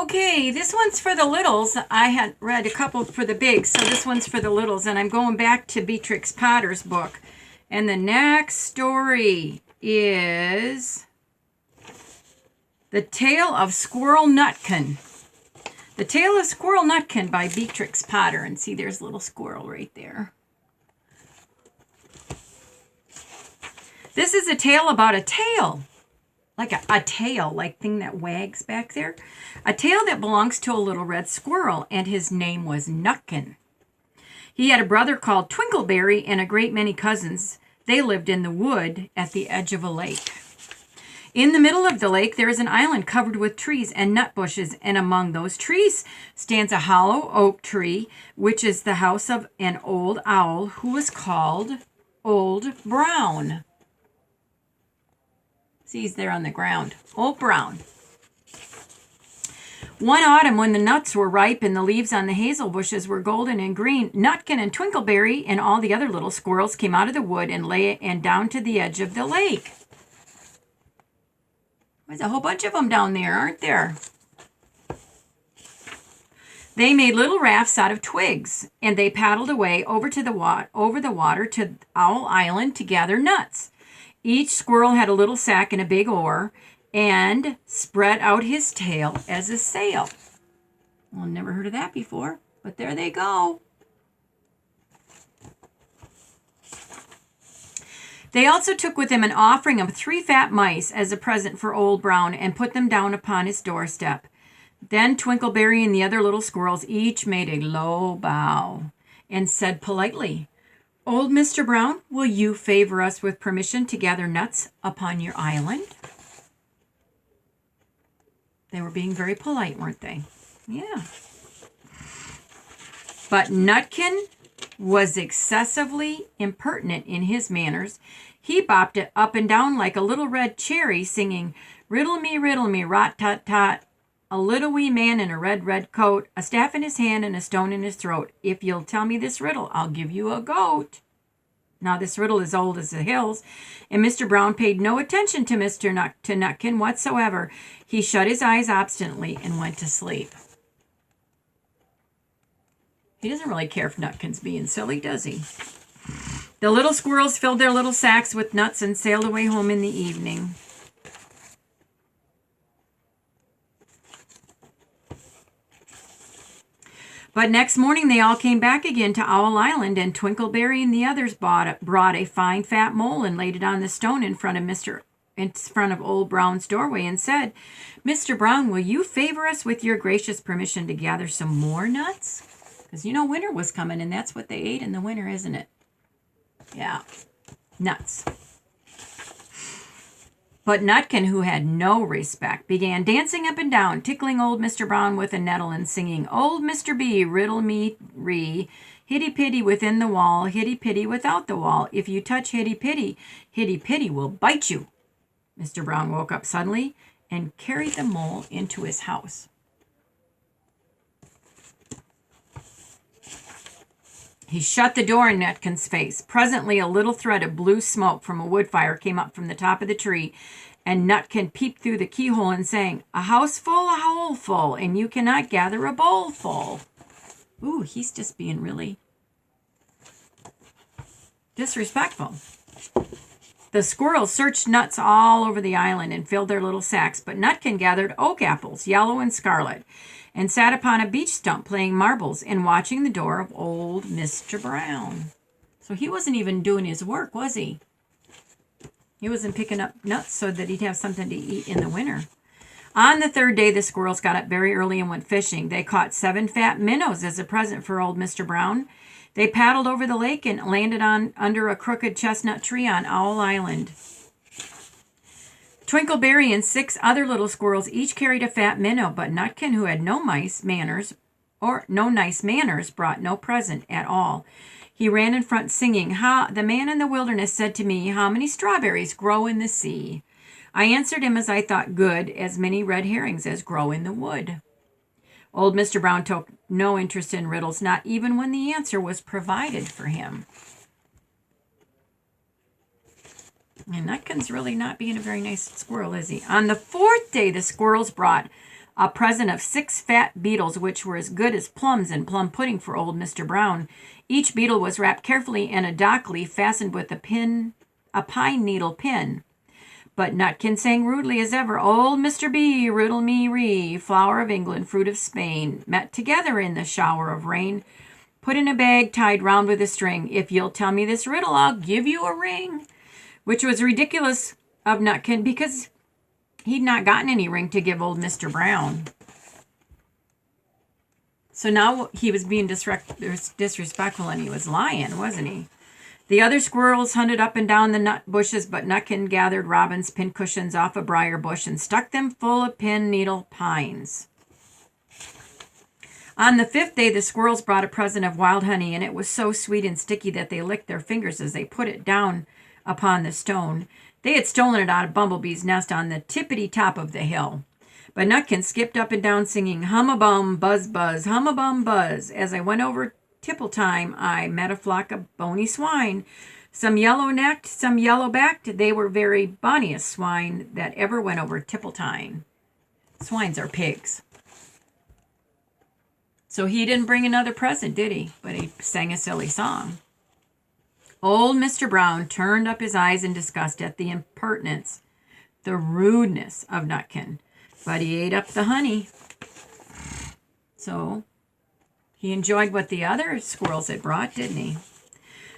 Okay, this one's for the littles. I had read a couple for the bigs, so this one's for the littles. And I'm going back to Beatrix Potter's book. And the next story is The Tale of Squirrel Nutkin. The Tale of Squirrel Nutkin by Beatrix Potter. And see, there's a little squirrel right there. This is a tale about a tail. Like a tail, like thing that wags back there. A tail that belongs to a little red squirrel, and his name was Nutkin. He had a brother called Twinkleberry and a great many cousins. They lived in the wood at the edge of a lake. In the middle of the lake, there is an island covered with trees and nut bushes, and among those trees stands a hollow oak tree, which is the house of an old owl who was called Old Brown. See, he's there on the ground. Old Brown. One autumn, when the nuts were ripe and the leaves on the hazel bushes were golden and green, Nutkin and Twinkleberry and all the other little squirrels came out of the wood and lay down to the edge of the lake. There's a whole bunch of them down there, aren't there? They made little rafts out of twigs, and they paddled away over the water to Owl Island to gather nuts. Each squirrel had a little sack and a big oar and spread out his tail as a sail. Well, never heard of that before, but there they go. They also took with them an offering of 3 fat mice as a present for Old Brown and put them down upon his doorstep. Then Twinkleberry and the other little squirrels each made a low bow and said politely, "Old Mr. Brown, will you favor us with permission to gather nuts upon your island?" They were being very polite, weren't they? Yeah. But Nutkin was excessively impertinent in his manners. He bopped it up and down like a little red cherry, singing, riddle me, rot-tot-tot, a little wee man in a red coat, a staff in his hand and a stone in his throat. If you'll tell me this riddle, I'll give you a goat. Now, this riddle is old as the hills, and Mr. Brown paid no attention to Nutkin whatsoever. He shut his eyes obstinately and went to sleep. He doesn't really care if Nutkin's being silly, does he? The little squirrels filled their little sacks with nuts and sailed away home in the evening. But next morning they all came back again to Owl Island, and Twinkleberry and the others brought a fine fat mole and laid it on the stone in front of Old Brown's doorway and said, "Mr. Brown, will you favor us with your gracious permission to gather some more nuts?" Because you know winter was coming, and that's what they ate in the winter, isn't it? Yeah, nuts. But Nutkin, who had no respect, began dancing up and down, tickling old Mr. Brown with a nettle and singing, "Old Mr. B, riddle me ree, hitty-pitty within the wall, hitty-pitty without the wall. If you touch hitty-pitty will bite you." Mr. Brown woke up suddenly and carried the mole into his house. He shut the door in Nutkin's face. Presently, a little thread of blue smoke from a wood fire came up from the top of the tree, and Nutkin peeped through the keyhole and sang, "A house full, a hole full, and you cannot gather a bowl full." Ooh, he's just being really disrespectful. The squirrels searched nuts all over the island and filled their little sacks, but Nutkin gathered oak apples, yellow and scarlet, and sat upon a beech stump playing marbles and watching the door of old Mr. Brown. So he wasn't even doing his work, was he? He wasn't picking up nuts so that he'd have something to eat in the winter. On the 3rd day, the squirrels got up very early and went fishing. They caught 7 fat minnows as a present for old Mr. Brown. They paddled over the lake and landed under a crooked chestnut tree on Owl Island. Twinkleberry and 6 other little squirrels each carried a fat minnow, but Nutkin, who had no nice manners, brought no present at all. He ran in front singing, "The man in the wilderness said to me, 'How many strawberries grow in the sea?' I answered him as I thought good, as many red herrings as grow in the wood." Old Mr. Brown took no interest in riddles, not even when the answer was provided for him. And Nutkin's really not being a very nice squirrel, is he? On the 4th day, the squirrels brought a present of 6 fat beetles, which were as good as plums and plum pudding for old Mr. Brown. Each beetle was wrapped carefully in a dock leaf fastened with a pine needle pin. But Nutkin sang rudely as ever, Old Mr. B, riddle me ree, flower of England, fruit of Spain, met together in the shower of rain, put in a bag tied round with a string. If you'll tell me this riddle, I'll give you a ring. Which was ridiculous of Nutkin because he'd not gotten any ring to give old Mr. Brown. So now he was being disrespectful and he was lying, wasn't he? The other squirrels hunted up and down the nut bushes, but Nutkin gathered robin's pincushions off a briar bush and stuck them full of pin needle pines. On the 5th day, the squirrels brought a present of wild honey, and it was so sweet and sticky that they licked their fingers as they put it down upon the stone. They had stolen it out of Bumblebee's nest on the tippity top of the hill. But Nutkin skipped up and down singing, Hum-a-bum, buzz, buzz, hum-a-bum, buzz. As I went over tipple time, I met a flock of bony swine, some yellow-necked, some yellow-backed. They were very bonniest swine that ever went over tipple time. Swines are pigs. So he didn't bring another present, did he? But he sang a silly song. Old Mr. Brown turned up his eyes in disgust at the impertinence, the rudeness of Nutkin. But he ate up the honey. So he enjoyed what the other squirrels had brought, didn't he?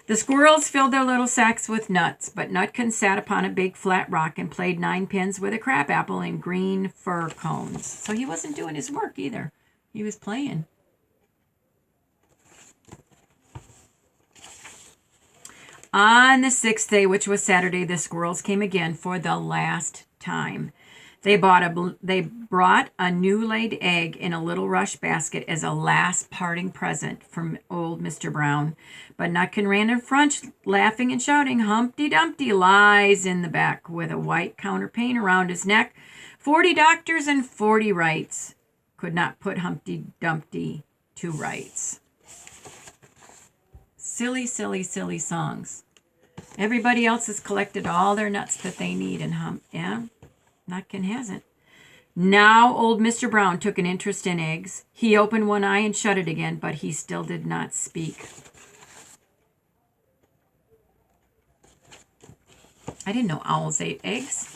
The squirrels filled their little sacks with nuts, but Nutkin sat upon a big flat rock and played 9 pins with a crabapple and green fir cones. So he wasn't doing his work either. He was playing. On the 6th day, which was Saturday, the squirrels came again for the last time. They brought a new laid egg in a little rush basket as a last parting present from old Mr. Brown. But Nutkin ran in front, laughing and shouting, Humpty Dumpty lies in the back with a white counterpane around his neck. 40 doctors and 40 rights could not put Humpty Dumpty to rights. Silly, silly, silly songs. Everybody else has collected all their nuts that they need, and Nutkin hasn't. Now old Mr. Brown took an interest in eggs. He opened one eye and shut it again, but he still did not speak. I didn't know owls ate eggs.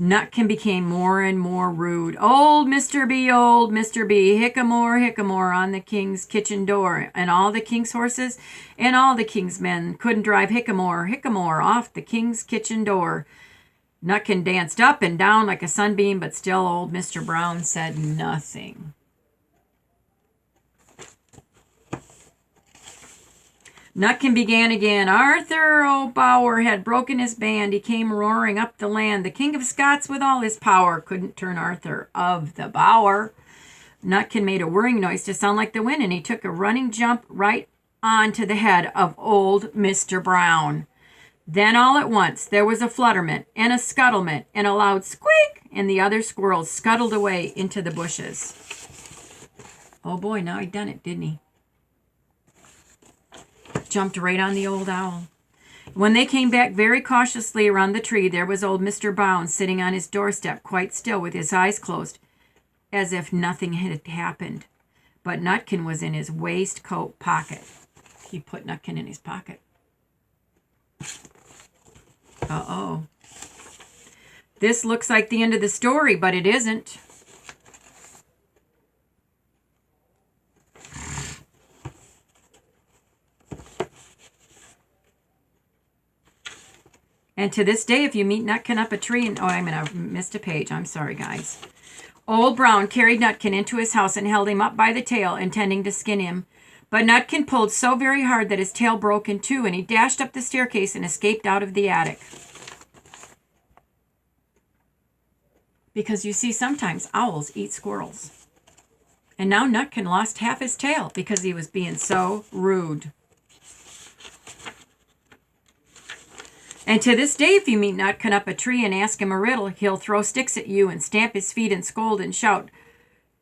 Nutkin became more and more rude. Old Mr. B, hickamore, hickamore on the king's kitchen door. And all the king's horses and all the king's men couldn't drive hickamore, hickamore off the king's kitchen door. Nutkin danced up and down like a sunbeam, but still old Mr. Brown said nothing. Nutkin began again. Arthur O'Bower had broken his band. He came roaring up the land. The King of Scots with all his power couldn't turn Arthur of the Bower. Nutkin made a whirring noise to sound like the wind, and he took a running jump right onto the head of old Mr. Brown. Then all at once there was a flutterment and a scuttlement and a loud squeak, and the other squirrels scuttled away into the bushes. Oh boy, now he'd done it, didn't he? Jumped right on the old owl. When they came back very cautiously around the tree, there was old Mr. Brown sitting on his doorstep quite still with his eyes closed, as if nothing had happened. But Nutkin was in his waistcoat pocket. He put Nutkin in his pocket. Uh-oh. This looks like the end of the story, but it isn't. And to this day, if you meet Nutkin up a tree, and I missed a page. I'm sorry, guys. Old Brown carried Nutkin into his house and held him up by the tail, intending to skin him. But Nutkin pulled so very hard that his tail broke in two, and he dashed up the staircase and escaped out of the attic. Because you see, sometimes owls eat squirrels. And now Nutkin lost half his tail because he was being so rude. And to this day, if you meet Nutkin up a tree and ask him a riddle, he'll throw sticks at you and stamp his feet and scold and shout,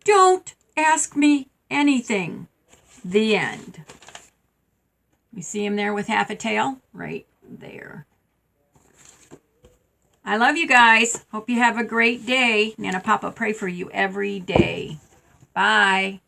"Don't ask me anything." The end. You see him there with half a tail? Right there. I love you guys. Hope you have a great day. Nana Papa pray for you every day. Bye.